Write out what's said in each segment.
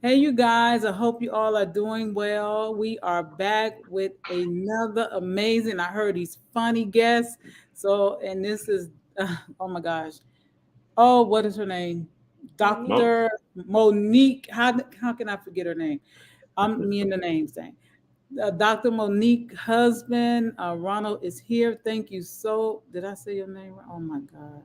Hey, you guys, I hope you all are doing well. We are back with another amazing, I heard he's funny guest. So, and this is, oh my gosh. Oh, what is her name? Monique. Monique. Dr. Monique. How can I forget her name? I'm me and the name thing. Dr. Monique husband, Ronald is here. Thank you so. Did I say your name right? Oh my God.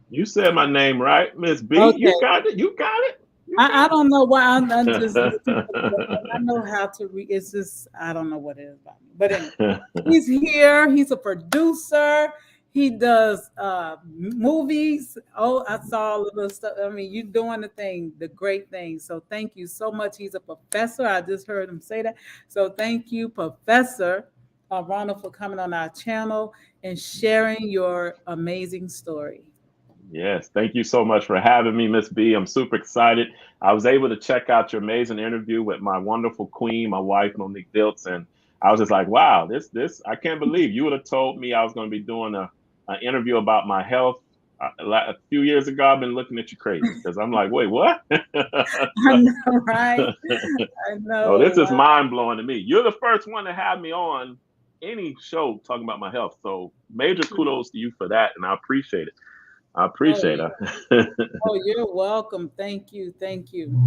You said my name right, Miss B. You Okay. got it. You got it. You I got don't know why I'm just looking for the name. I it. know how to read. It's just I don't know what it is about me. But anyway, he's here. He's a producer. He does movies. Oh, I saw a little stuff. I mean, you doing the thing, the great thing. So thank you so much. He's a professor. I just heard him say that. So thank you, Professor Ronald, for coming on our channel and sharing your amazing story. Yes, thank you so much for having me, Miss B. I'm super excited. I was able to check out your amazing interview with my wonderful queen, my wife, Monique Diltz, and I was just like, wow, I can't believe you would have told me I was going to be doing an interview about my health a few years ago. I've been looking at you crazy because I'm like, wait, what? I know, right? I So know. this is Wow. mind blowing to me. You're the first one to have me on any show talking about my health. So major kudos to you for that, and I appreciate it. I Oh, appreciate yeah. it. Oh, you're welcome. Thank you. Thank you.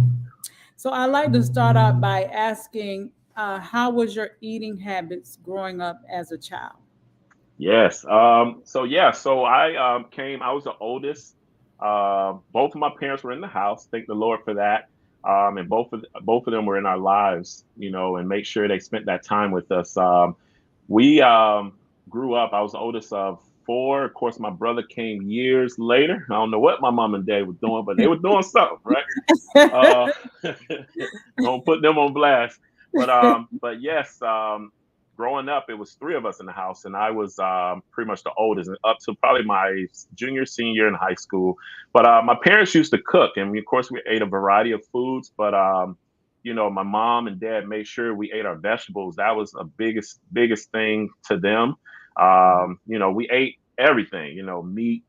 So I'd like to start out by asking, how was your eating habits growing up as a child? Yes. So I I was the oldest. Both of my parents were in the house. Thank the Lord for that. And both of them were in our lives, and make sure they spent that time with us. We grew up. I was the oldest of four. Of course, my brother came years later. I don't know what my mom and dad were doing, but they were doing something, right? Uh, don't put them on blast. But yes, growing up, it was three of us in the house, and I was pretty much the oldest, and up to probably my junior, senior in high school. But my parents used to cook, and of course, we ate a variety of foods. But my mom and dad made sure we ate our vegetables. That was a biggest thing to them. We ate everything. Meat.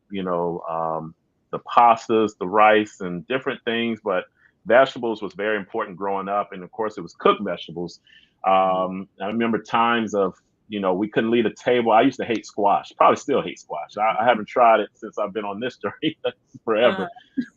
The pastas, the rice, and different things, but vegetables was very important growing up, and of course, it was cooked vegetables. I remember times of we couldn't leave a table. I used to hate squash. Probably still hate squash. I haven't tried it since I've been on this journey Uh, forever.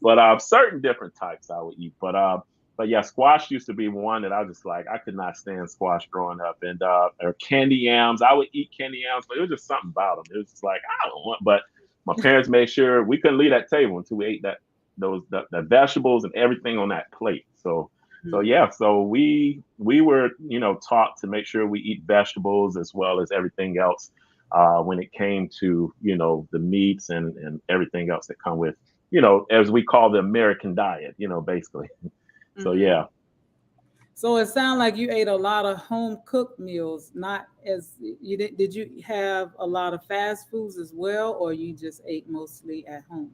But certain different types I would eat. But yeah, squash used to be one that I was just like I could not stand squash growing up, and or candy yams. I would eat candy yams, but it was just something about them. It was just like I don't want. But my parents made sure we couldn't leave that table until we ate the vegetables and everything on that plate. So mhm, yeah, so we were taught to make sure we eat vegetables as well as everything else when it came to the meats and everything else that come with as we call the American diet, basically. So mhm. yeah. So it sounded like you ate a lot of home cooked meals, not as you did. Did you have a lot of fast foods as well, or you just ate mostly at home?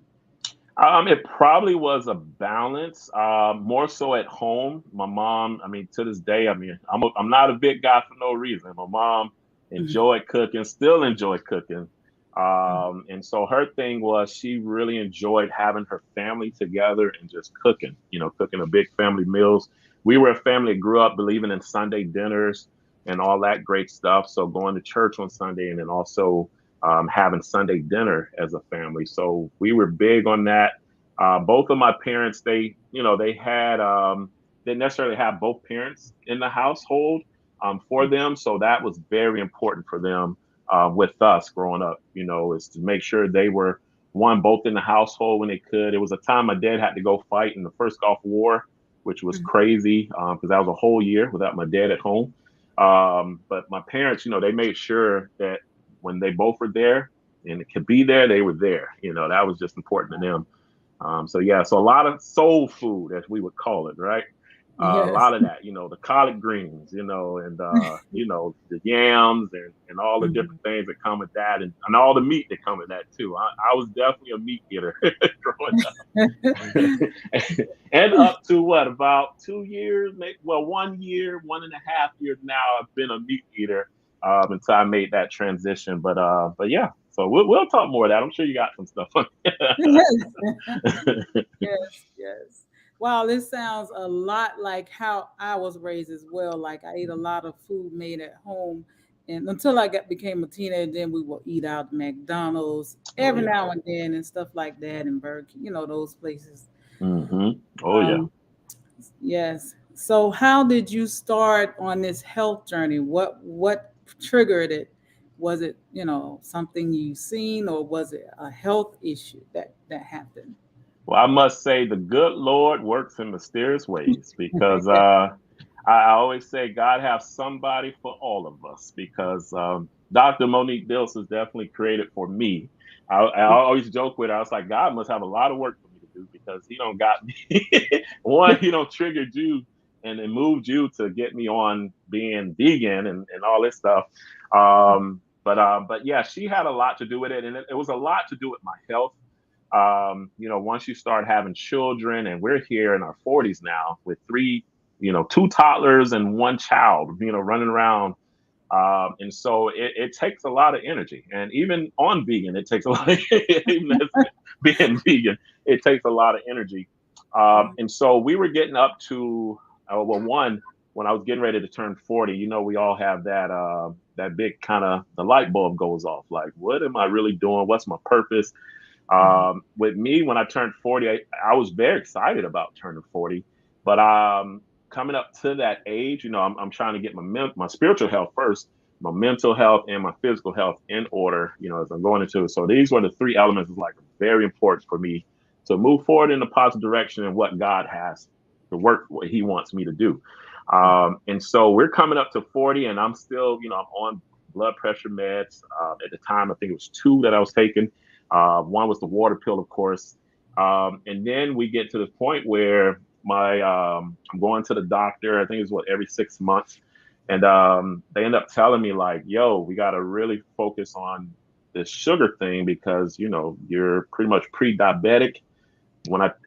It probably was a balance, more so at home. My mom, I mean, to this day, I mean, I'm not a big guy for no reason. My mom Mhm, enjoyed cooking, still enjoy cooking. mhm, And so her thing was she really enjoyed having her family together and just cooking, cooking a big family meals. We were a family that grew up believing in Sunday dinners and all that great stuff. So going to church on Sunday and then also having Sunday dinner as a family. So we were big on that. Both of my parents, they had, didn't necessarily have both parents in the household for them. So that was very important for them with us growing up, is to make sure they were one, both in the household when they could. It was a time my dad had to go fight in the first Gulf War, which was mhm. crazy because that was a whole year without my dad at home. But my parents, they made sure that when they both were there and could be there, they were there. That was just important to them. So yeah, so a lot of soul food, as we would call it, right? A Yes. lot of that, the collard greens, and the yams and all the Mhm. different things that come with that, and all the meat that come with that too. I was definitely a meat eater growing up, and up to what about 2 years, maybe, well, 1 year, 1.5 years now, I've been a meat eater until I made that transition. But yeah, so we'll talk more of that. I'm sure you got some stuff on. Yes. Yes. Yes. Wow, this sounds a lot like how I was raised as well. Like I ate a lot of food made at home, and until I got became a teenager, then we will eat out McDonald's Oh every yeah. now and then and stuff like that, and Burger King, those places. Oh yeah. Um, yes. So, how did you start on this health journey? What triggered it? Was it something you seen, or was it a health issue that happened? Well, I must say the good Lord works in mysterious ways because I always say God has somebody for all of us because Dr. Monique Diltz is definitely created for me. I always joke with her. I was like, God must have a lot of work for me to do because He don't got me. One, He don't triggered you and then moved you to get me on being vegan and all this stuff. But yeah, she had a lot to do with it, and it was a lot to do with my health. Once you start having children, and we're here in our 40s now with three, two toddlers and one child, running around. And so it takes a lot of energy. And even on vegan, it takes a lot of, even as being vegan, it takes a lot of energy. And so we were getting up to, well, one, when I was getting ready to turn 40, we all have that big kind of, the light bulb goes off. Like, what am I really doing? What's my purpose? With me, when I turned 40, I was very excited about turning 40. But coming up to that age, I'm trying to get my spiritual health first, my mental health, and my physical health in order, as I'm going into it. So these were the three elements that's like very important for me to move forward in a positive direction and what God has to work, what He wants me to do. And so we're coming up to 40, and I'm still, I'm on blood pressure meds. At the time, I think it was two that I was taking. One was the water pill, of course. And then we get to the point where I'm going to the doctor. I think it's every 6 months. And they end up telling me like, yo, we got to really focus on this sugar thing because, you're pretty much pre-diabetic.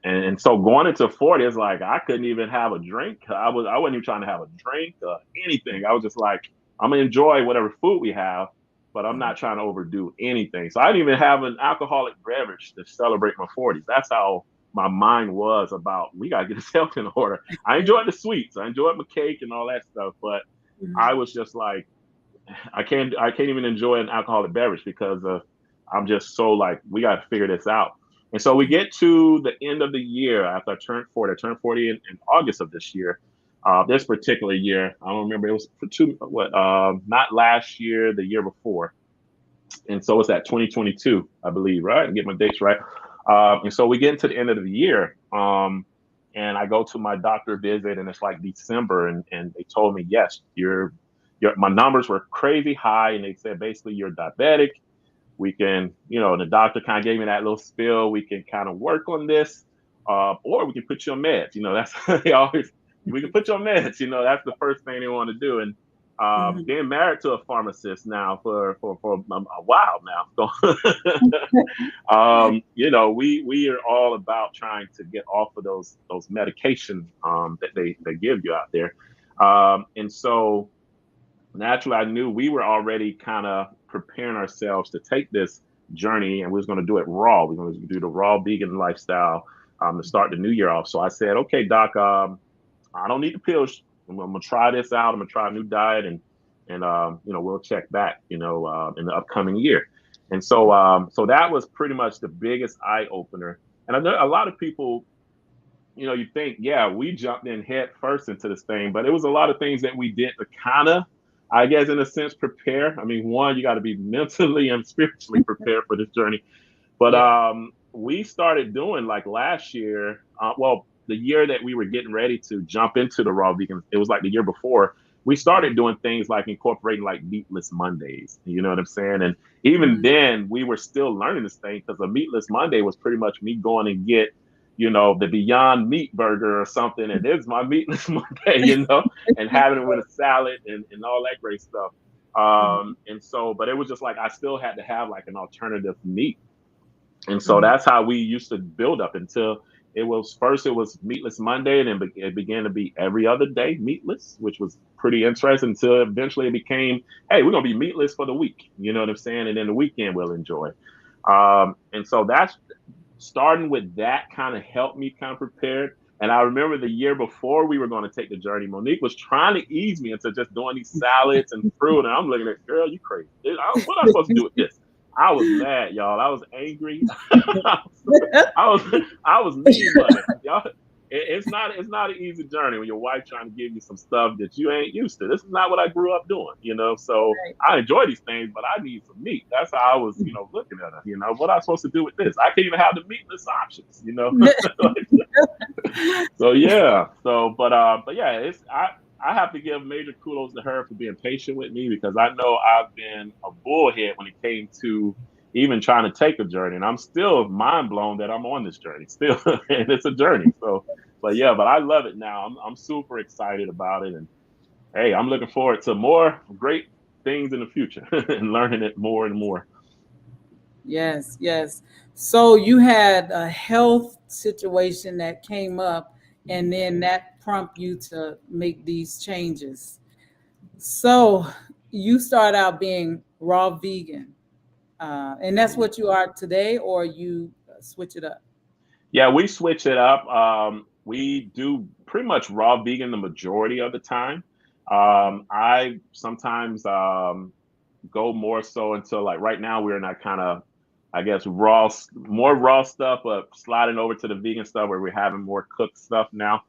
And so going into 40, it's like I couldn't even have a drink. I wasn't even trying to have a drink or anything. I was just like, I'm gonna enjoy whatever food we have, but I'm not trying to overdo anything. So I didn't even have an alcoholic beverage to celebrate my 40s. That's how my mind was about we gotta get this health in order. I enjoyed the sweets, I enjoyed my cake and all that stuff, but I was just like, I can't even enjoy an alcoholic beverage because I'm just so like we got to figure this out. And so we get to the end of the year after I turned 40. I turned 40 in August of this year. This particular year, I don't remember. It was for not last year, the year before. And so it's at 2022, I believe, right? And get my dates right. And so we get into the end of the year. And I go to my doctor visit, and it's like December, and they told me, yes, my numbers were crazy high, and they said basically you're diabetic. We can, and the doctor kind of gave me that little spill. We can kind of work on this, or we can put you on meds. That's they always we can put you on meds. That's the first thing they want to do. And being married to a pharmacist now for a while now, so we are all about trying to get off of those medications that they give you out there, and so naturally, I knew we were already kind of preparing ourselves to take this journey, and we was going to do it raw. We're going to do the raw vegan lifestyle to start the new year off. So I said, okay, doc, I don't need the pills. I'm gonna try this out. I'm gonna try a new diet, and we'll check back, in the upcoming year. And so that was pretty much the biggest eye opener. And I know a lot of people, you think, yeah, we jumped in head first into this thing, but it was a lot of things that we did to kind of, I guess, in a sense, prepare. I mean, one, you got to be mentally and spiritually prepared for this journey. But Yeah. we started doing like last year, the year that we were getting ready to jump into the raw vegan, it was like the year before. We started doing things like incorporating like meatless Mondays. You know what I'm saying? And even Mhm. then, we were still learning this thing because a meatless Monday was pretty much me going and get, the Beyond Meat burger or something, and this is my meatless Monday, and having it with a salad and all that great stuff. And so, but it was just like I still had to have like an alternative meat. And so Mhm. that's how we used to build up until it was meatless Monday, and then it began to be every other day meatless, which was pretty interesting until eventually it became, hey, we're gonna be meatless for the week. You know what I'm saying? And then the weekend we'll enjoy. And so that's starting with that kind of helped me kind of prepared. And I remember the year before we were going to take the journey, Monique was trying to ease me into just doing these salads and fruit. And I'm looking at, girl, you crazy. What am I supposed to do with this? I was mad, y'all. I was angry. I was I was mean money. Y'all, it's not an easy journey when your wife trying to give you some stuff that you ain't used to. This is not what I grew up doing, you know. So Right. I enjoy these things, but I need some meat. That's how I was, looking at it. What am I supposed to do with this? I can't even have the meatless options. So yeah. But yeah, I have to give major kudos to her for being patient with me because I know I've been a bullhead when it came to even trying to take a journey, and I'm still mind blown that I'm on this journey still, and it's a journey. So, but yeah, but I love it now. I'm super excited about it, and hey, I'm looking forward to more great things in the future and learning it more and more. Yes, yes. So you had a health situation that came up, and then that prompt you to make these changes. So you start out being raw vegan, and that's what you are today, or you switch it up. Yeah, we switch it up. We do pretty much raw vegan the majority of the time. I sometimes go more so until like right now we're in that kind of, I guess, more raw stuff, but sliding over to the vegan stuff where we're having more cooked stuff now.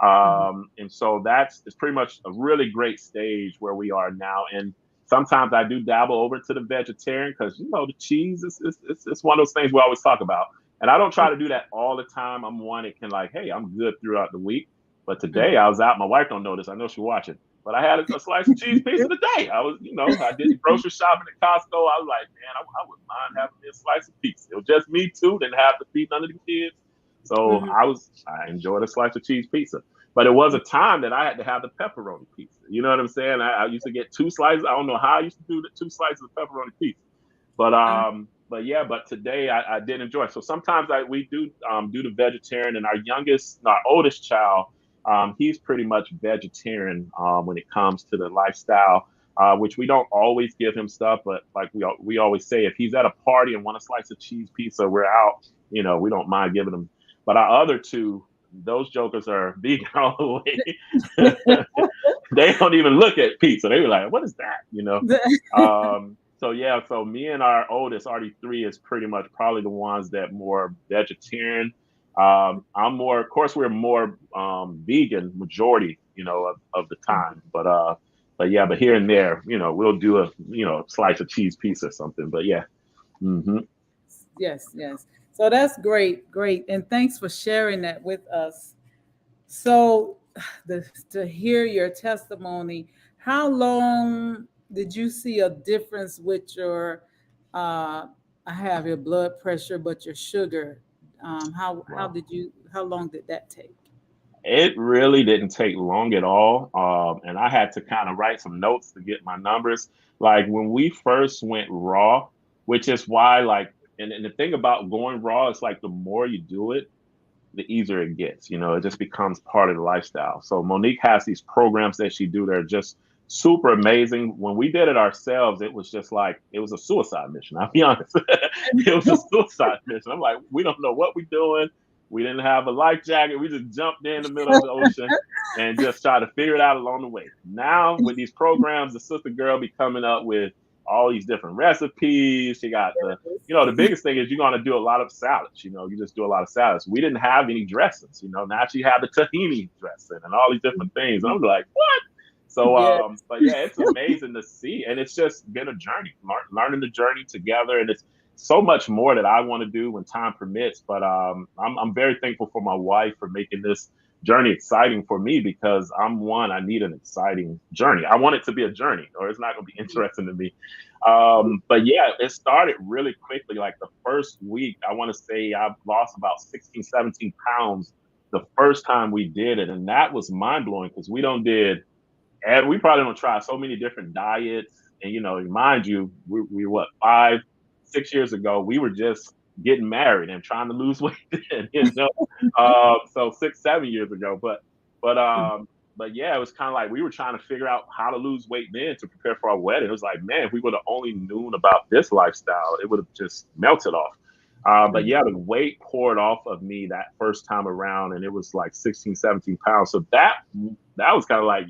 Mhm. And so it's pretty much a really great stage where we are now. And sometimes I do dabble over to the vegetarian because the cheese is one of those things we always talk about. And I don't try to do that all the time. I'm one that can like, hey, I'm good throughout the week. But today Mhm. I was out. My wife don't know this. I know she's watching. But I had a slice of cheese pizza today. I was, I did the grocery shopping at Costco. I was like, man, I wouldn't mind having me a slice of pizza. It was just me too. Didn't have to feed none of the kids. So Mhm. I enjoyed a slice of cheese pizza. But it was a time that I had to have the pepperoni pizza. You know what I'm saying? I used to get two slices. I don't know how I used to do the two slices of pepperoni pizza. But yeah, but today I did enjoy it. So sometimes we do the vegetarian, and our oldest child, he's pretty much vegetarian when it comes to the lifestyle, which we don't always give him stuff, but like we always say, if he's at a party and want a slice of cheese pizza, we're out. We don't mind giving him. But our other two, those jokers are vegan all the way. They don't even look at pizza. They were like, "What is that?" So yeah, so me and our oldest, RD3, is pretty much probably the ones that more vegetarian. I'm more, of course, we're more vegan majority, of the time. But yeah, but here and there, we'll do a slice of cheese pizza or something. But yeah. Hmm. Yes, yes. So that's great, great, and thanks for sharing that with us. So, to hear your testimony, how long did you see a difference with your, I have your blood pressure, but your sugar? How Wow. did you? How long did that take? It really didn't take long at all. And I had to kind of write some notes to get my numbers. Like when we first went raw, which is why, like, and the thing about going raw is like the more you do it, the easier it gets. It just becomes part of the lifestyle. So Monique has these programs that she do. They're just super amazing. When we did it ourselves, it was just like it was a suicide mission. I'll be honest. It was a suicide mission. I'm like, we don't know what we're doing. We didn't have a life jacket. We just jumped in the middle of the ocean and just try to figure it out along the way. Now with these programs, the sister girl be coming up with all these different recipes. She got the biggest thing is you're going to do a lot of salads. You just do a lot of salads. We didn't have any dressings. Now she had the tahini dressing and all these different things. And I'm like, what? So, Yeah. but yeah, it's amazing to see, and it's just been a journey, learning the journey together, and it's so much more that I want to do when time permits. But I'm very thankful for my wife for making this journey exciting for me because I need an exciting journey. I want it to be a journey, or it's not going to be interesting to me. But yeah, it started really quickly. Like the first week, I want to say I lost about 16, 17 pounds the first time we did it. And that was mind blowing because and we probably don't try so many different diets. And, mind you, we what, 5, 6 years ago, we were just getting married and trying to lose weight then. So 6, 7 years ago. But, um, but yeah, it was kind of like we were trying to figure out how to lose weight then to prepare for our wedding. It was like, man, if we would have only known about this lifestyle, it would have just melted off. But yeah, the weight poured off of me that first time around, and it was like 16, 17 pounds. So that was kind of like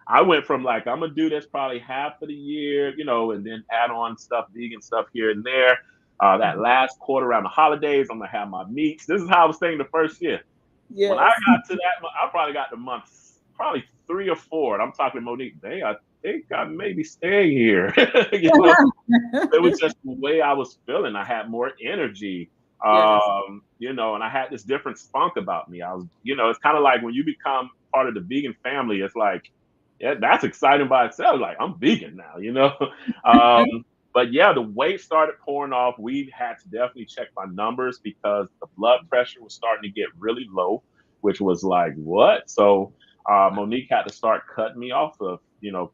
I went from like I'm gonna do this probably half of the year, and then add on stuff, vegan stuff here and there. That last quarter around the holidays, I'm gonna have my meats. This is how I was thinking the first year. When I Yes. got to that, I probably got the month, probably 3 or 4. And I'm talking to Monique. I think I maybe stay here. you know, it was just the way I was feeling. I had more energy, Yes. and I had this different spunk about me. I was, it's kind of like when you become part of the vegan family, it's like, yeah, that's exciting by itself. Like, I'm vegan now. Um, but yeah, the weight started pouring off. We had to definitely check my numbers because the blood pressure was starting to get really low, which was like, what? So Monique had to start cutting me off of,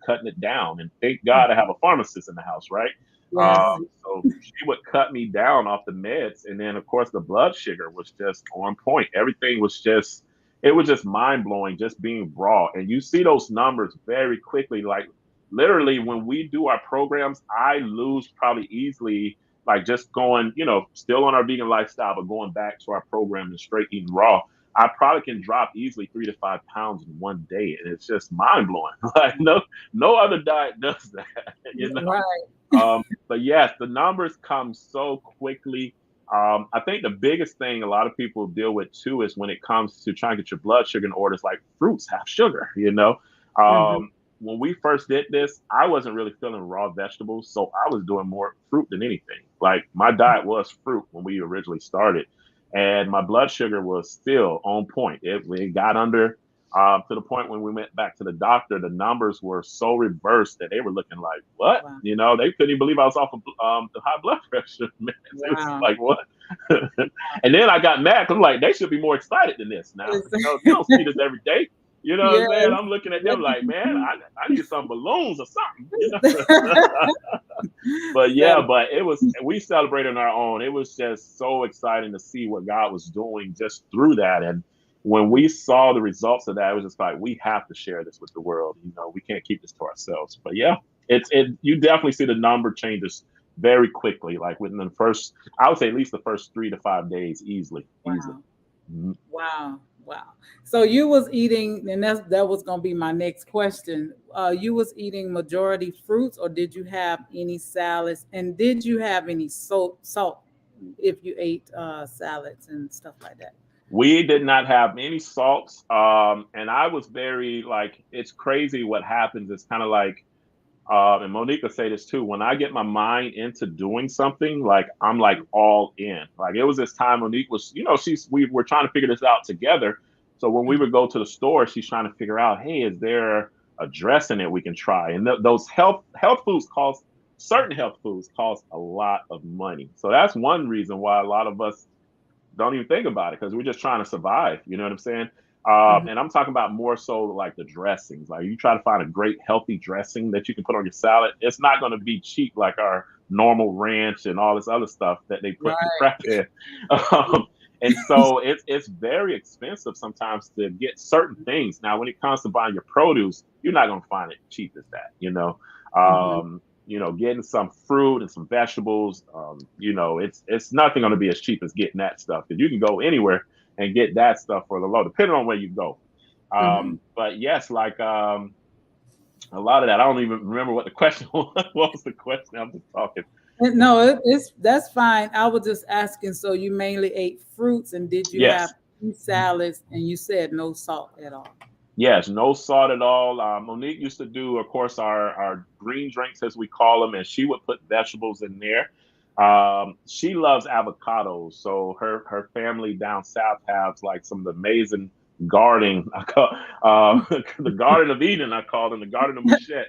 cutting it down. And thank God I have a pharmacist in the house, right? Yes. So she would cut me down off the meds. And then, of course, the blood sugar was just on point. Everything was just, it was just mind blowing, just being raw. And you see those numbers very quickly. Like, literally, when we do our programs, I lose probably easily, like just going, still on our vegan lifestyle, but going back to our program and straight eating raw. I probably can drop easily 3 to 5 pounds in one day, and it's just mind blowing. Like no other diet does that, Right. But yes, the numbers come so quickly. I think the biggest thing a lot of people deal with too is when it comes to trying to get your blood sugar in order, is like fruits have sugar. Mhm. When we first did this, I wasn't really feeling raw vegetables, so I was doing more fruit than anything. Like my diet was fruit when we originally started, and my blood sugar was still on point. It got under to the point when we went back to the doctor, the numbers were so reversed that they were looking like, what? Wow. They couldn't even believe I was off of the high blood pressure. Man. It was Wow. like, what? And then I got mad because I'm like, they should be more excited than this now. You don't see this every day. You know what I'm Yes. saying? I'm looking at What them did like, man, you I need some balloons or something. do? But That yeah, but we celebrated on our own. It was just so exciting to see what God was doing just through that. And when we saw the results of that, it was just like, we have to share this with the world. We can't keep this to ourselves. But yeah, you definitely see the number changes very quickly. Like within the first, I would say at least the first 3 to 5 days, easily, easily. wow. Mhm. Wow. Wow. So you was eating, and that was gonna be my next question. You was eating majority fruits, or did you have any salads? And did you have any salt if you ate salads and stuff like that? We did not have any salts. And I was very like, it's crazy what happens. It's kind of like, and Monique will say this too. When I get my mind into doing something, like I'm like all in. Like it was this time Monique was, we were trying to figure this out together. So when we would go to the store, she's trying to figure out, hey, is there a dressing that we can try? And those health foods cost certain health foods cost a lot of money. So that's one reason why a lot of us don't even think about it because we're just trying to survive. You know what I'm saying? Mhm. And I'm talking about more so like the dressings. Like you try to find a great healthy dressing that you can put on your salad. It's not going to be cheap like our normal ranch and all this other stuff that they put in the Right. prep in. Um, and so it's very expensive sometimes to get certain things. Now, when it comes to buying your produce, you're not going to find it cheap as that. Mhm. Getting some fruit and some vegetables, it's nothing going to be as cheap as getting that stuff because you can go anywhere and get that stuff for the low, depending on where you go. Mhm. But yes, like a lot of that, I don't even remember what the question was. What was the question? I'm just talking. No, it's that's fine. I was just asking. So you mainly ate fruits, and did you have Yes, any salads? And you said no salt at all. yes, no salt at all. Monique used to do, of course, our green drinks as we call them, and she would put vegetables in there. She loves avocados, so her family down south has like some of the amazing gardening. I call the Garden of Eden. I call them the Garden of Mushet.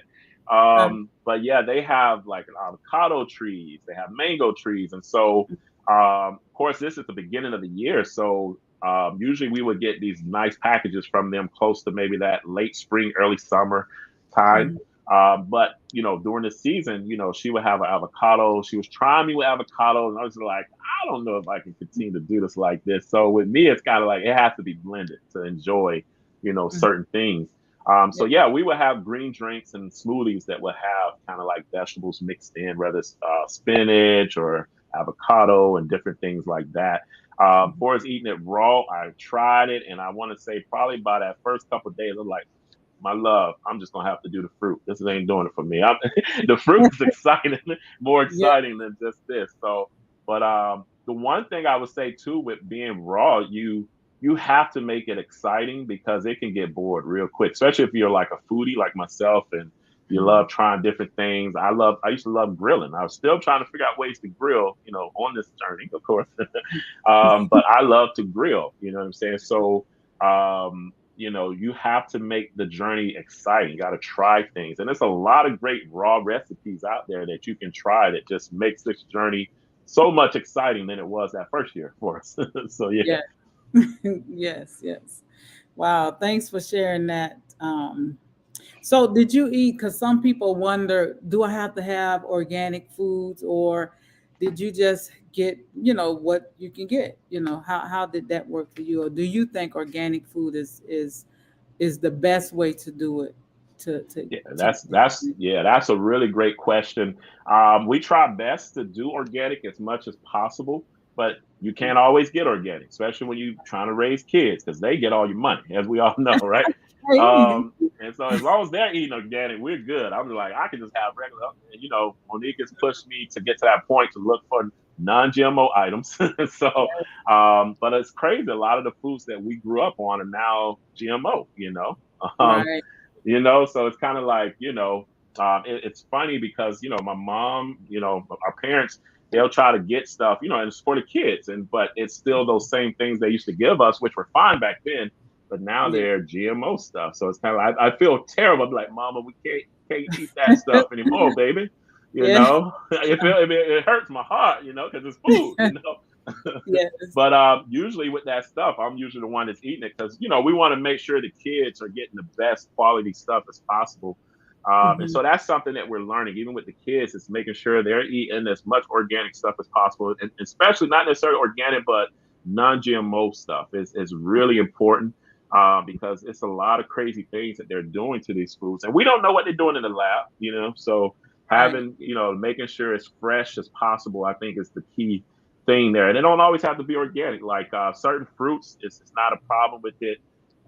But yeah, they have like avocado trees. They have mango trees, and so of course this is the beginning of the year, so usually we would get these nice packages from them close to maybe that late spring, early summer time. Mhm. But during the season, she would have an avocado. She was trying me with avocados, and I was like, I don't know if I can continue to do this like this. So with me, it's kind of like it has to be blended to enjoy, Mhm. certain things. So Yeah. yeah, we would have green drinks and smoothies that would have kind of like vegetables mixed in, whether it's spinach or avocado and different things like that. For us eating it raw, I tried it, and I want to say probably by that first couple of days, I'm like, my love, I'm just gonna have to do the fruit. This ain't doing it for me. The fruit is exciting, more Yeah. exciting than just this. So, but the one thing I would say too with being raw, you have to make it exciting because it can get bored real quick, especially if you're like a foodie like myself and you Mhm. love trying different things. I used to love grilling. I was still trying to figure out ways to grill, on this journey, of course. But I love to grill, you know what I'm saying? So, you have to make the journey exciting. You got to try things. And there's a lot of great raw recipes out there that you can try that just makes this journey so much exciting than it was that first year for us. So, yeah. Yeah. Yes, yes. Wow, thanks for sharing that. So did you eat, because some people wonder, do I have to have organic foods, or did you just get, what you can get? How did that work for you? Or do you think organic food is the best way to do it Yeah, to that's a really great question. We try best to do organic as much as possible, but you can't always get organic, especially when you're trying to raise kids because they get all your money, as we all know, right? Hey. And so as long as they're eating organic, we're good. I'm like, I can just have regular. And, Monique has pushed me to get to that point to look for non-GMO items. So, but it's crazy. A lot of the foods that we grew up on are now GMO. Um, Right. so it's kind of like, it's funny because, my mom, our parents, they'll try to get stuff, and it's for the kids. But it's still those same things they used to give us, which were fine back then. But now Yeah. they're GMO stuff. So it's kind of, I feel terrible. I'm like, Mama, we can't eat that stuff anymore, baby. Yeah. It hurts my heart, because it's food. Yes. But usually with that stuff, I'm usually the one that's eating it because we want to make sure the kids are getting the best quality stuff as possible. And Hmm. so that's something that we're learning, even with the kids, is making sure they're eating as much organic stuff as possible, and especially not necessarily organic, but non-GMO stuff is really important because it's a lot of crazy things that they're doing to these foods, and we don't know what they're doing in the lab. So Right. having making sure it's fresh as possible, I think, is the key thing there. And it don't always have to be organic. Like certain fruits, it's not a problem with it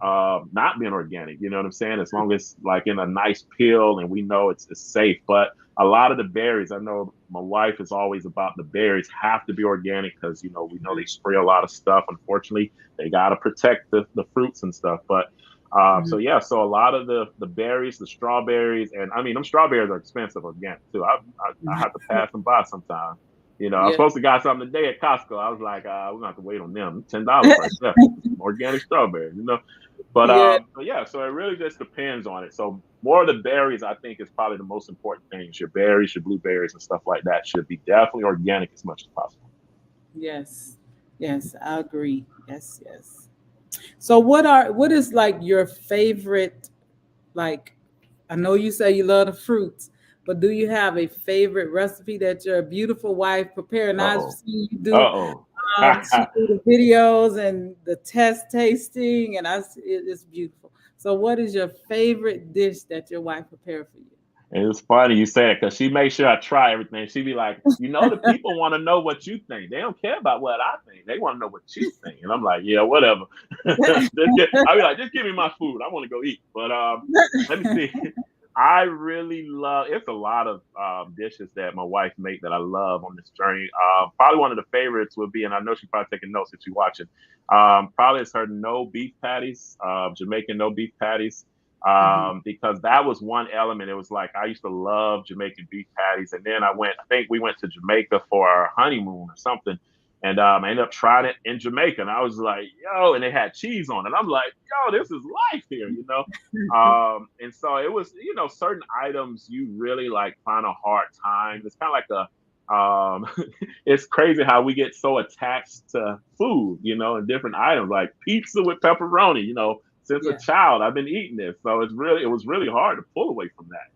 not being organic. You know what I'm saying? As long as like in a nice pill and we know it's safe. But a lot of the berries, I know my wife is always about the berries have to be organic because we know they spray a lot of stuff. Unfortunately, they got to protect the fruits and stuff. But Hmm. so yeah, so a lot of the berries, the strawberries, and I mean them strawberries are expensive organic too. I have to pass them by sometimes. I was Yeah. supposed to got something today at Costco. I was like, we're gonna have to wait on them. $10 right there. Some organic strawberries. Yeah. But yeah, so it really just depends on it. So more of the berries, I think, is probably the most important things. Your berries, your blueberries, and stuff like that should be definitely organic as much as possible. Yes. Yes, I agree. Yes, yes. So what is like your favorite, like, I know you say you love the fruits, but do you have a favorite recipe that your beautiful wife prepared? And Uh I've oh. seen you Uh do, oh. she do the videos and the test tasting, and it's beautiful. So what is your favorite dish that your wife prepared for And it's funny you say it because she makes sure I try everything. She be like, the people want to know what you think. They don't care about what I think. They want to know what you think. And I'm like, yeah, whatever. I be like, just give me my food. I want to go eat. But let me you? see. I really love. It's a lot of dishes that my wife make that I love on this journey. Probably one of the favorites would be, and I know she's probably taking notes if she's watching. Probably it's her no beef patties, Jamaican no beef patties Hmm. because that was one element. It was like I used to love Jamaican beef patties, and then I think we went to Jamaica for our honeymoon or something, and I ended up trying it in Jamaica, and I was like, yo, and they had cheese on it. I'm like, yo, this is life here. And so it was, certain items you really like find a hard time. It's kind of like it's crazy how we get so attached to food, and different items like pizza with pepperoni. Since a Yeah. child, I've been eating this, so it was really hard to pull away from that.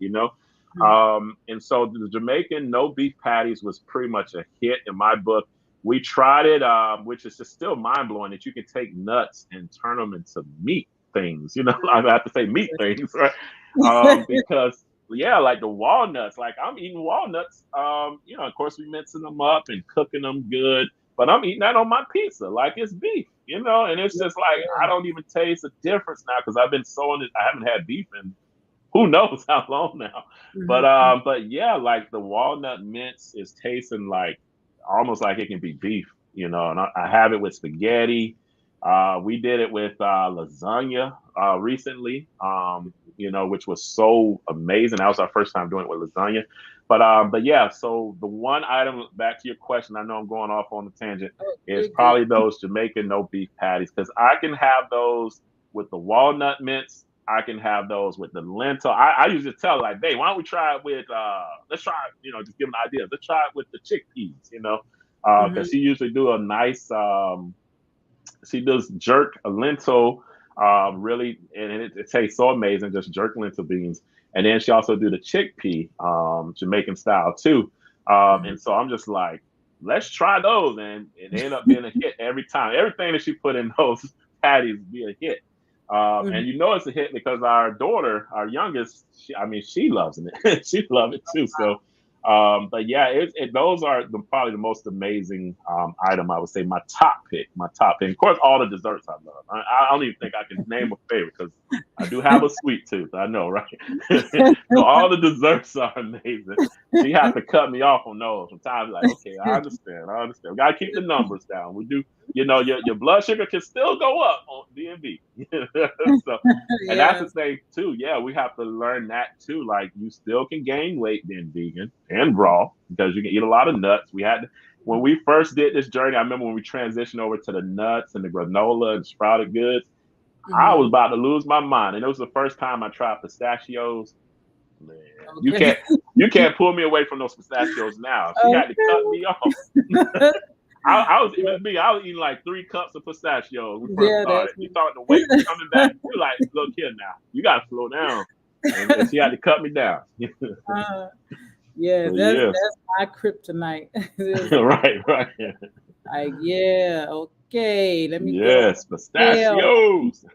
Mhm. And so the Jamaican no beef patties was pretty much a hit in my book. We tried it, which is just still mind blowing that you can take nuts and turn them into meat things. I have to say meat things, right? Because yeah, like the walnuts. Like I'm eating walnuts. Of course we mixing them up and cooking them good, but I'm eating that on my pizza like it's beef. And it's just like I don't even taste a difference now because I've been sewing it. I haven't had beef in who knows how long now. Mhm. But yeah, like the walnut mince is tasting like almost like it can be beef. And I have it with spaghetti. We did it with lasagna recently, which was so amazing. That was our first time doing it with lasagna. But yeah, so the one item back to your question, I know I'm going off on a tangent, Oh, is you're good. probably those Jamaican no beef patties because I can have those with the walnut mince. I can have those with the lentil. I usually tell her, like, hey, why don't we try it with let's try it, just give them ideas. Let's try it with the chickpeas, because Mhm. she usually do a nice she does jerk a lentil, really, and it tastes so amazing. Just jerk lentil beans, and then she also do the chickpea, Jamaican style too. And Mhm. so I'm just like, let's try those, and it ended up being a hit every time. Everything that she put in those patties be a hit. And Mhm. it's a hit because our daughter, our youngest, she loves it. She loves it too. So but yeah, those are probably the most amazing item. I would say my top pick, my top pick. Of course, all the desserts I love. I don't even think I can name a favorite because I do have a sweet tooth. I know, right? So all the desserts are amazing. She has to cut me off on those. Sometimes, like, okay, I understand. We gotta keep the numbers down. We do. Your blood sugar can still go up on DMV. So and that's the Yes. thing too. Yeah, we have to learn that too. Like you still can gain weight being vegan and raw because you can eat a lot of nuts. When we first did this journey, I remember when we transitioned over to the nuts and the granola and sprouted goods, I was Mhm. about to lose my mind. And it was the first time I tried pistachios. Man, you Okay. can't you can't pull me away from those pistachios now. She had to cut me off. Okay. I was Yeah, even me. I was eating like 3 cups of pistachios when we first yeah, started. that's You thought the weight was coming back. You're like, look here now, you gotta slow down. And she had to cut me down. uh, yes, So that's yes, that's my kryptonite. It's right, right. like, yeah, okay, let me go. Yes, Hell. pistachios.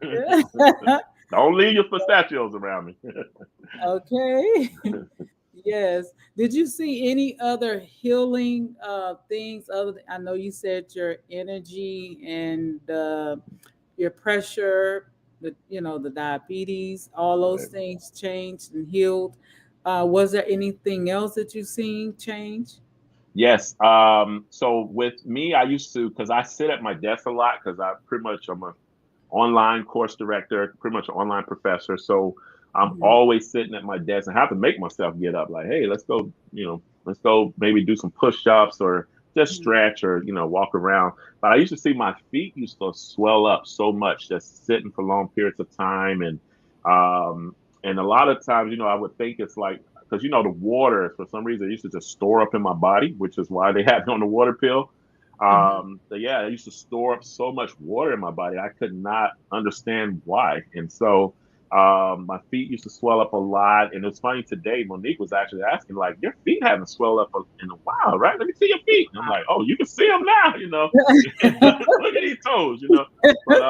Don't leave your pistachios around me. Okay. Yes. Did you see any other healing things other than, I know you said your energy and your pressure, the diabetes, all those Right. things changed and healed. Was there anything else that you seen change? Yes. So with me, I used to because I sit at my desk a lot because I'm a online course director, pretty much an online professor. So I'm Mhm. always sitting at my desk and have to make myself get up. Like, hey, let's go maybe do some push-ups or just Mhm. stretch or walk around. But I used to see my feet used to swell up so much just sitting for long periods of time, um, and a lot of times, I would think it's like because the water for some reason it used to just store up in my body, which is why they had me on the water pill. Mhm. But yeah, I used to store up so much water in my body. I could not understand why. And so my feet used to swell up a lot. And it was funny today, Monique was actually asking, like, your feet haven't swelled up in a while, right? Let me see your feet. And I'm like, oh, you can see them now. Look at these toes. But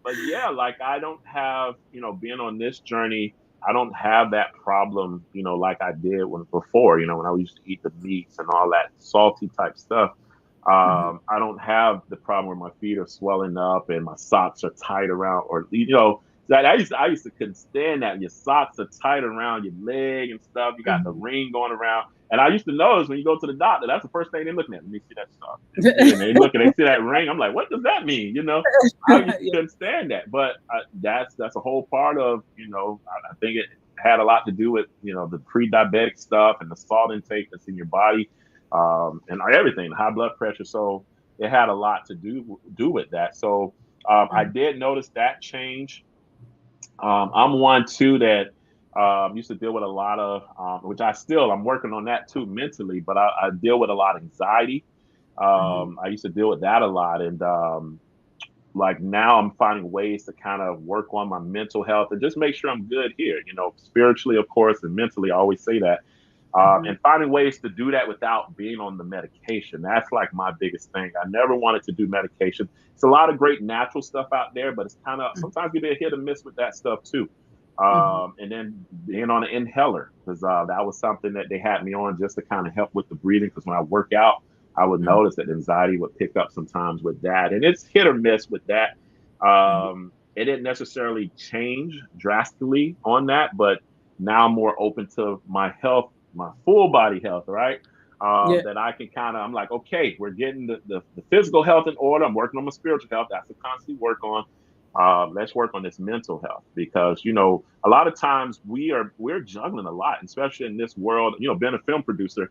but yeah, like I don't have, being on this journey, I don't have that problem, like I did before, when I used to eat the meats and all that salty type stuff. Mhm. I don't have the problem where my feet are swelling up and my socks are tight around, or that I used to couldn't stand that. Your socks are tight around your leg and stuff. You got the Mhm. ring going around, and I used to notice when you go to the doctor, that's the first thing they're looking at. Let me see that sock. And they look and they see that ring. I'm like, what does that mean? I used to Yeah. couldn't stand that, but that's a whole part of I think it had a lot to do with the pre-diabetic stuff and the salt intake that's in your body, and everything, high blood pressure. So it had a lot to do with that. So I Mhm. did notice that change. I'm one too that used to deal with a lot of, which I'm working on that too mentally, but I deal with a lot of anxiety. Mhm. I used to deal with that a lot, and like now I'm finding ways to kind of work on my mental health and just make sure I'm good here, spiritually, of course, and mentally. I always say that. Mhm. And finding ways to do that without being on the medication. That's like my biggest thing. I never wanted to do medication. It's a lot of great natural stuff out there, but it's kind of Mhm. sometimes you be a hit or miss with that stuff too. Mhm. And then being on an inhaler, because that was something that they had me on just to kind of help with the breathing. Because when I work out, I would Mhm. notice that anxiety would pick up sometimes with that, and it's hit or miss with that. Mhm. It didn't necessarily change drastically on that, but now I'm more open to my health, my full body health, right? Yeah. That I can kind of, I'm like, okay, we're getting the physical health in order. I'm working on my spiritual health. That's to constantly work on. Let's work on this mental health because a lot of times we're juggling a lot, especially in this world. Being a film producer,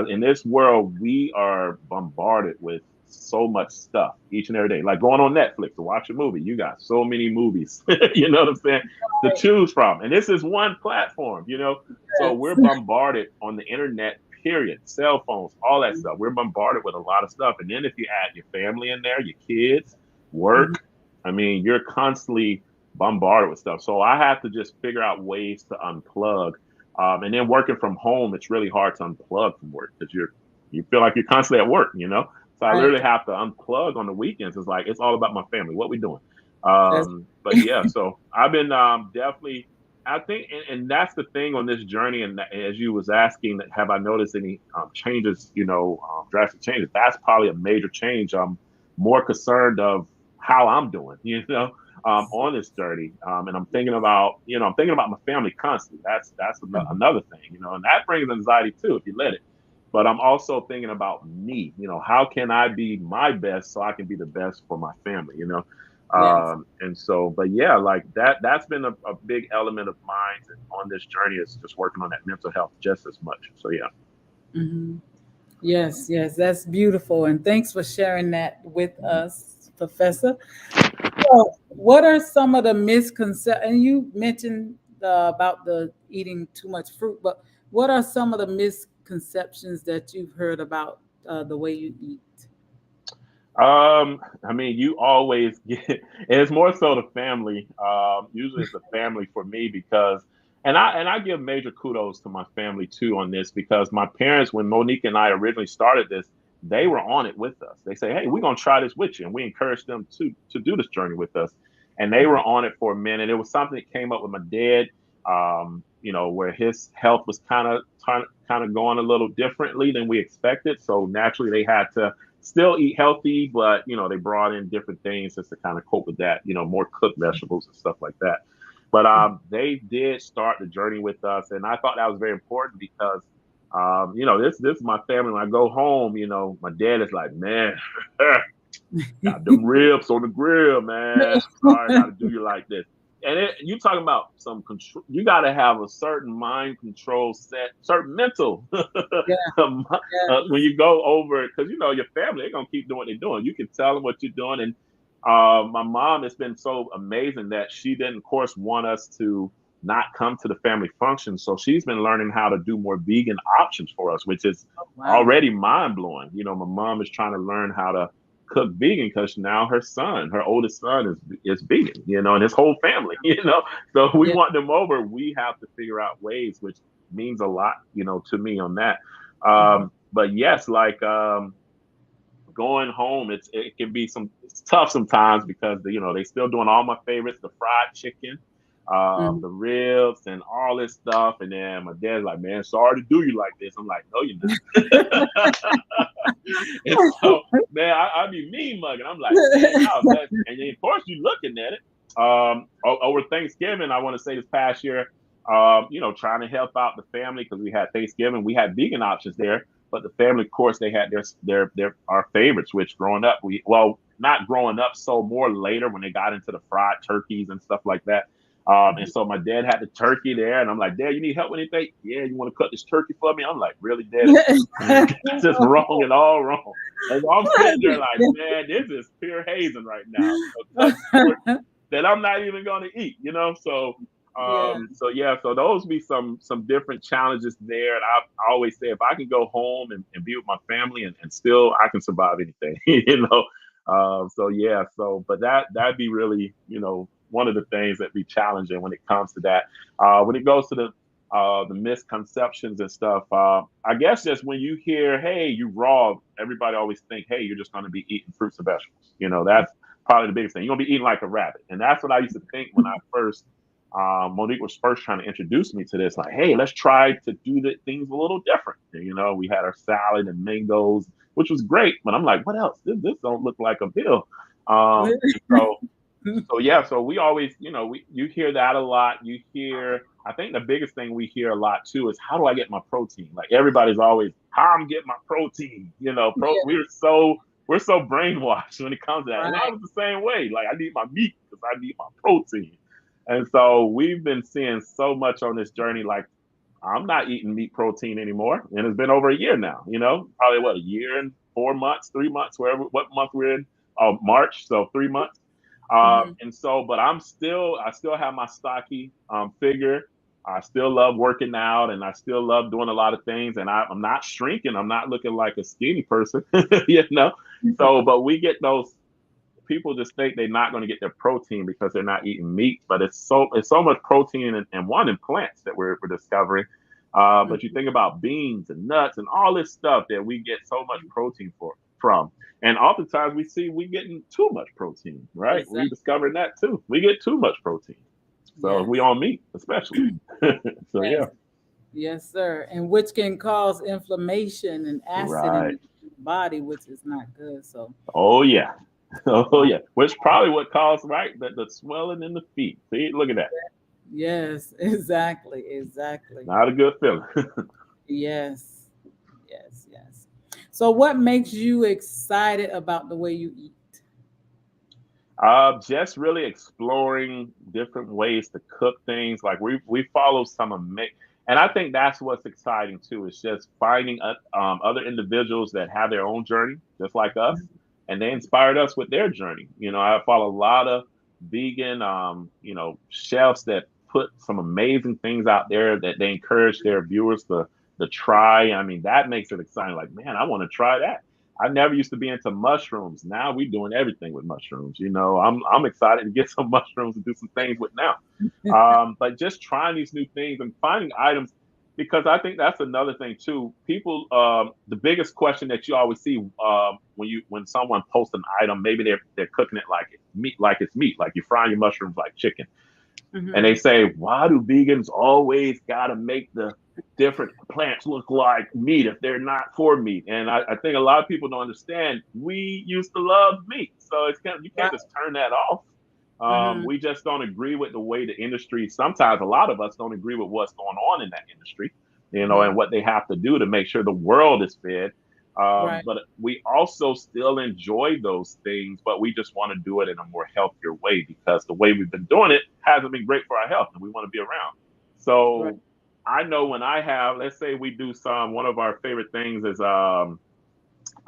in this world, we are bombarded with so much stuff each and every day. Like going on Netflix to watch a movie, you got so many movies. You know what I'm saying? To Right. choose from, and this is one platform. So we're Yes. bombarded on the internet. Period. Cell phones, all that stuff. We're bombarded with a lot of stuff, and then if you add your family in there, your kids, work. Mhm. I mean, you're constantly bombarded with stuff. So I have to just figure out ways to unplug. And then working from home, it's really hard to unplug from work because you feel like you're constantly at work. So I literally Right. have to unplug on the weekends. It's like it's all about my family. What we doing? That's But yeah, so I've been definitely. I think, and that's the thing on this journey. And as you was asking, have I noticed any changes? Drastic changes. That's probably a major change. I'm more concerned of how I'm doing, on this journey. And I'm thinking about my family constantly. That's Mhm. another thing, and that brings anxiety too if you let it. But I'm also thinking about me. How can I be my best so I can be the best for my family? Yes. And so, but yeah, like that. That's been a big element of mine and on this journey is just working on that mental health just as much. So yeah. Mhm. Yes, yes, that's beautiful. And thanks for sharing that with us, Professor. So, what are some of the misconceptions? And you mentioned about the eating too much fruit, but what are some of the misconceptions that you've heard about the way you eat? I mean, you always get, and it's more so the family. Usually it's the family for me because, and I give major kudos to my family too on this because my parents, when Monique and I originally started this, they were on it with us. They say, "Hey, we're gonna try this with you," and we encouraged them to do this journey with us, and they were Mhm. on it for a minute. It was something that came up with my dad, where his health was kind of going a little differently than we expected. So naturally, they had to still eat healthy, but they brought in different things just to kind of cope with that. More cooked vegetables and stuff like that. But they did start the journey with us, and I thought that was very important because this is my family. When I go home, my dad is like, man, got them ribs on the grill, man. Sorry, I got to do you like this. And you talking about some control. You got to have a certain mind control set, certain mental. Yeah, When yes. you go over, because your family, they're gonna keep doing what they're doing. You can tell them what you're doing. And my mom has been so amazing that she didn't, of course, want us to not come to the family function. So she's been learning how to do more vegan options for us, which is Oh, wow. already mind blowing. My mom is trying to learn how to cook vegan because now her oldest son is vegan, and his whole family, So we Yeah. want them over. We have to figure out ways, which means a lot, to me on that. Mhm. But yes, like going home, it can be it's tough sometimes because they still doing all my favorites, the fried chicken, Mhm. the ribs, and all this stuff. And then my dad's like, "Man, sorry to do you like this." I'm like, "No, you're not." And so, man, I be mean mugging. I'm like, man, y'all, and then, of course, you looking at it. Over Thanksgiving, I want to say this past year, trying to help out the family because we had Thanksgiving, we had vegan options there, but the family, of course, they had their our favorites. Which growing up, not growing up, so more later when they got into the fried turkeys and stuff like that. And so my dad had the turkey there, and I'm like, Dad, you need help with anything? Yeah, you want to cut this turkey for me? I'm like, really, Dad? It's just wrong and all wrong. And so I'm sitting there like, man, this is pure hazing right now. Cutting pork that I'm not even going to eat. Yeah. So yeah, so those be some different challenges there. And I always say if I can go home and be with my family and still I can survive anything, So yeah, but that'd be really, one of the things that be challenging when it comes to that. When it goes to the misconceptions and stuff. I guess just when you hear, "Hey, you raw," everybody always think, "Hey, you're just going to be eating fruits and vegetables." That's probably the biggest thing. You're going to be eating like a rabbit, and that's what I used to think when I first Monique was first trying to introduce me to this, like, hey, let's try to do the things a little different. And, we had our salad and mangoes, which was great. But I'm like, what else? This don't look like a meal. And so yeah, so we always, you hear that a lot. You hear, I think the biggest thing we hear a lot too is how do I get my protein? Like everybody's always how I'm getting my protein. Yeah, We're so brainwashed when it comes to that, and I right. was the same way. Like I need my meat because I need my protein, and so we've been seeing so much on this journey. Like I'm not eating meat protein anymore, and it's been over a year now. Probably what, a year and 4 months, 3 months, wherever what month we're in. Oh, March, so 3 months. Mhm. And so, but I still have my stocky figure. I still love working out, and I still love doing a lot of things. And I'm not shrinking. I'm not looking like a skinny person, you know. So, but we get those people just think they're not going to get their protein because they're not eating meat. But it's so much protein in plants that we're discovering. But you Mhm. think about beans and nuts and all this stuff that we get so much protein from. And oftentimes we getting too much protein, right? We Exactly. discovered that too. We get too much protein. So if we Yes. on meat, especially. So yeah. Yes. Yes, sir. And which can cause inflammation and acid in Right. the body, which is not good. So, Oh yeah. Oh wow. yeah. Which probably what caused, right, the swelling in the feet. See, look at that. Yes, exactly. Exactly. Not a good feeling. Yes. Yes. Yes. So, what makes you excited about the way you eat? Just really exploring different ways to cook things. Like we follow some and I think that's what's exciting too. Is just finding other individuals that have their own journey, just like us, and they inspired us with their journey. I follow a lot of vegan, chefs that put some amazing things out there that they encourage their viewers to try. I mean, that makes it exciting. Like, man, I want to try that. I never used to be into mushrooms. Now we're doing everything with mushrooms. I'm excited to get some mushrooms and do some things with now. But just trying these new things and finding items, because I think that's another thing too. People, the biggest question that you always see when someone posts an item, maybe they're cooking it like it's meat, like you're frying your mushrooms like chicken. And Mm-hmm. they say, why do vegans always got to make the different plants look like meat if they're not for meat? And I think a lot of people don't understand. We used to love meat, so you can't Right. just turn that off. Mm-hmm. We just don't agree with the way the industry. Sometimes a lot of us don't agree with what's going on in that industry, Mm-hmm. and what they have to do to make sure the world is fed. Right. But we also still enjoy those things, but we just want to do it in a more healthier way because the way we've been doing it hasn't been great for our health, and we want to be around. Right. So I know when let's say we do one of our favorite things is I'm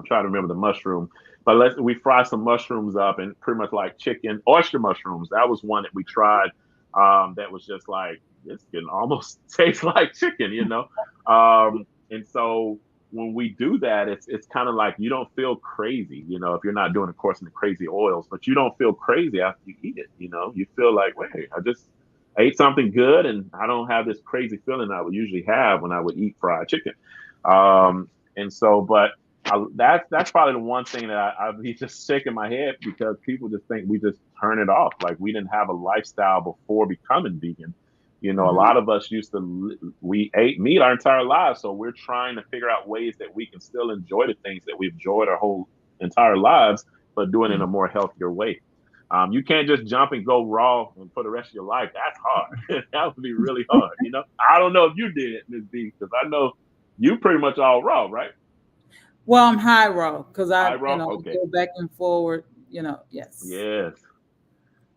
trying to remember the mushroom, but we fry some mushrooms up and pretty much like chicken, oyster mushrooms. That was one that we tried. That was just like this can almost taste like chicken. And so when we do that, it's kind of like you don't feel crazy, if you're not doing, of course, in the crazy oils, but you don't feel crazy after you eat it. You feel like, wait, I just ate something good, and I don't have this crazy feeling I would usually have when I would eat fried chicken. And so, but that's probably the one thing that I'd be just shaking my head because people just think we just turn it off. Like we didn't have a lifestyle before becoming vegan. A Mm-hmm. lot of us we ate meat our entire lives, so we're trying to figure out ways that we can still enjoy the things that we've enjoyed our whole entire lives, but doing it in Mm-hmm. a more healthier way. You can't just jump and go raw and for the rest of your life. That's hard. That would be really hard. I don't know if you did it, Miss B, because I know you pretty much all raw, right? Well, I'm high raw because High raw. Okay. go back and forward. Yes. Yes,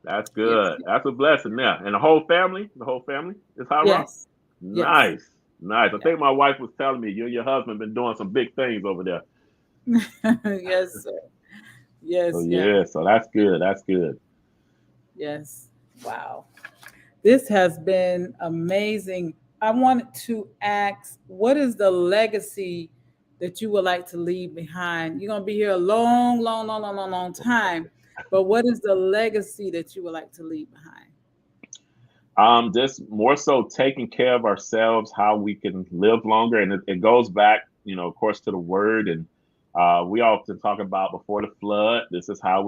that's Yes. good. That's a blessing there. And the whole family is high raw. Yes. Yes. Nice, nice. I Yeah. think my wife was telling me you and your husband been doing some big things over there. Yes, sir. So Yes. Yeah. yeah, so that's good. That's good. Yes. Wow. This has been amazing. I wanted to ask, what is the legacy that you would like to leave behind? You're gonna be here a long, long, long, long, long, long time. But what is the legacy that you would like to leave behind? Just more so taking care of ourselves, how we can live longer, and it goes back, of course, to the word. And we often talk about before the flood. This is how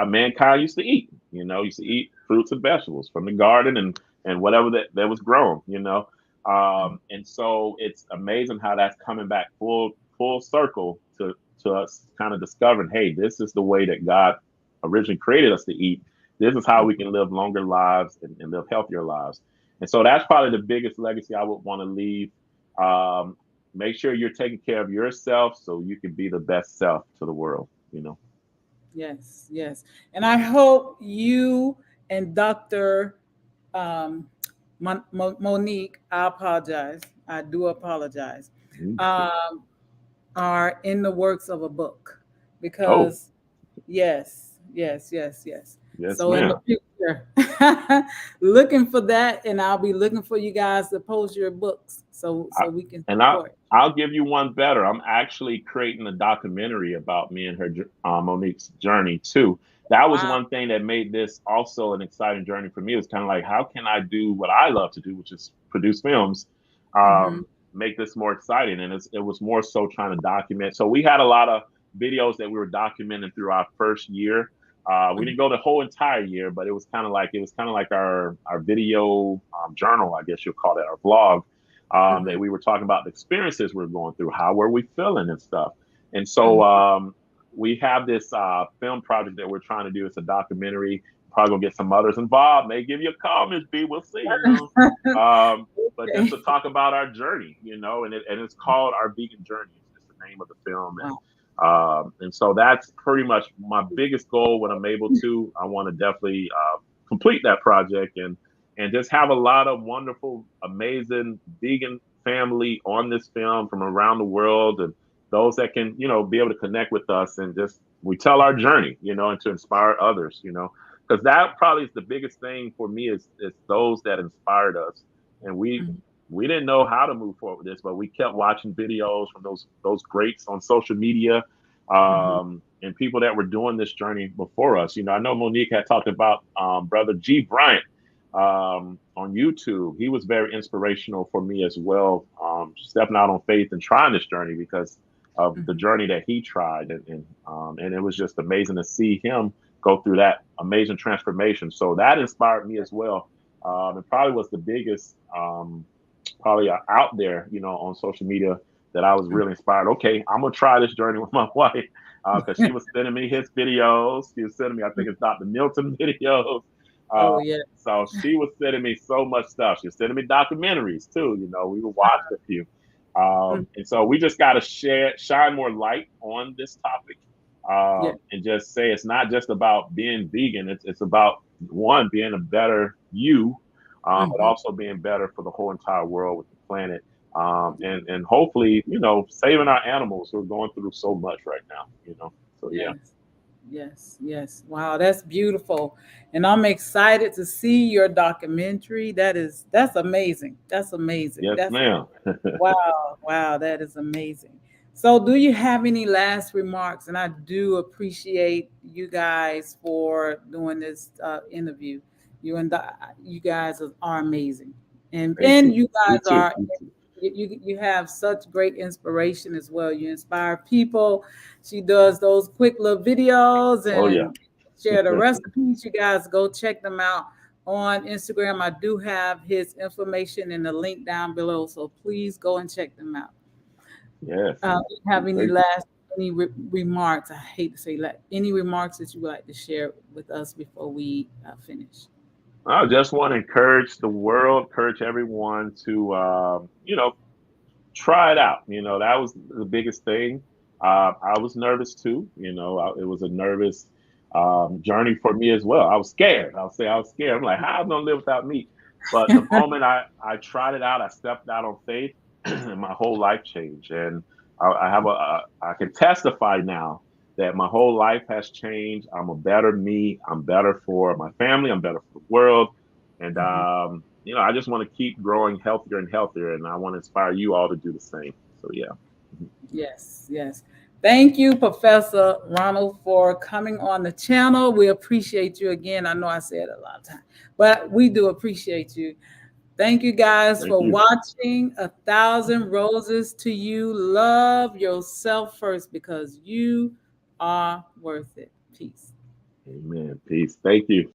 mankind used to eat. Used to eat fruits and vegetables from the garden, and and whatever that was grown, you know. And so it's amazing how that's coming back full circle to us kind of discovering, hey, this is the way that God originally created us to eat. This is how we can live longer lives and live healthier lives. And so that's probably the biggest legacy I would want to leave. Um, Make sure you're taking care of yourself so you can be the best self to the world, you know. Yes, yes. And I hope you and Dr. Um, Monique, I apologize. I do apologize. Mhm. Um, are in the works of a book Oh, because yes, yes, yes, yes. yes, So in the ma'am. future, looking for that, and I'll be looking for you guys to post your books I, so we can and support. I'll give you one better. I'm actually creating a documentary about me and her Monique's journey too. That was Wow. one thing that made this also an exciting journey for me. It was kind of like, how can I do what I love to do, which is produce films, Mm-hmm. make this more exciting? And it was more so trying to document. So we had a lot of videos that we were documenting through our first year. We didn't go the whole entire year, but it was kind of like our video journal, I guess you'll call it, our vlog, that Mm-hmm. we were talking about the experiences we are going through, how were we feeling and stuff. And so Mm-hmm. we have this film project that we're trying to do. It's a documentary. Probably gonna get some others involved. May give you a call, Miss B. We'll see. You know, but just to Okay. talk about our journey, you know, and it's called Our Vegan Journey. It's just the name of the film, Wow. and so that's pretty much my biggest goal when I'm able to. I want to definitely complete that project and just have a lot of wonderful, amazing vegan family on this film from around the world, and those that can, you know, be able to connect with us and just we tell our journey, you know, and to inspire others, you know, because that probably is the biggest thing for me is those that inspired us, and we didn't know how to move forward with this, but we kept watching videos from those greats on social media, Mm-hmm. and people that were doing this journey before us. You know, I know Monique had talked about brother G Bryant on YouTube. He was very inspirational for me as well, stepping out on faith and trying this journey because of the Mm-hmm. journey that he tried, and it was just amazing to see him go through that amazing transformation. So that inspired me as well. It probably was the biggest, probably out there, you know, on social media that I was really inspired. Okay, I'm gonna try this journey with my wife because she was sending me his videos. She was sending me, I think it's Dr. Milton videos. Uh, Oh yeah. so she was sending me so much stuff. She was sending me documentaries too. You know, we would watch a few. Mm. And so we just got to shine more light on this topic, Yeah. and just say it's not just about being vegan. It's about one being a better you, but Mm-hmm. also being better for the whole entire world with the planet, and hopefully, you know, saving our animals who are going through so much right now. You know, so yeah. Yes. Yes, yes. Wow, that's beautiful. And I'm excited to see your documentary. That's amazing. That's amazing. Yes, That's ma'am. wow, wow, that is amazing. So do you have any last remarks? And I do appreciate you guys for doing this interview. You guys are amazing. And Thank you. you You guys too. are You too. you have such great inspiration as well. You inspire people. She does those quick little videos Oh yeah. and share the recipes. You guys go check them out on Instagram. I do have his information in the link down below, so please go and check them out. Yes. Do you have any Thank you. remarks? I hate to say that. Any remarks that you would like to share with us before we finish? I just want to encourage the world, encourage everyone to, you know, try it out. You know, that was the biggest thing. I was nervous too. You know, it was a nervous journey for me as well. I was scared. I'll say I was scared. I'm like, how am I gonna live without meat? But the moment I tried it out, I stepped out on faith, and my whole life changed. And I have I can testify now that my whole life has changed. I'm a better me. I'm better for my family. I'm better for the world. And Mhm. you know, I just want to keep growing healthier and healthier, and I want to inspire you all to do the same. So yeah. Yes, yes. Thank you, Professor Ronald, for coming on the channel. We appreciate you again. I know I said it a lot of times, but we do appreciate you. Thank you guys Thank for you. watching. 1,000 roses to you. Love yourself first because you are worth it. Peace. Amen. Peace. Thank you.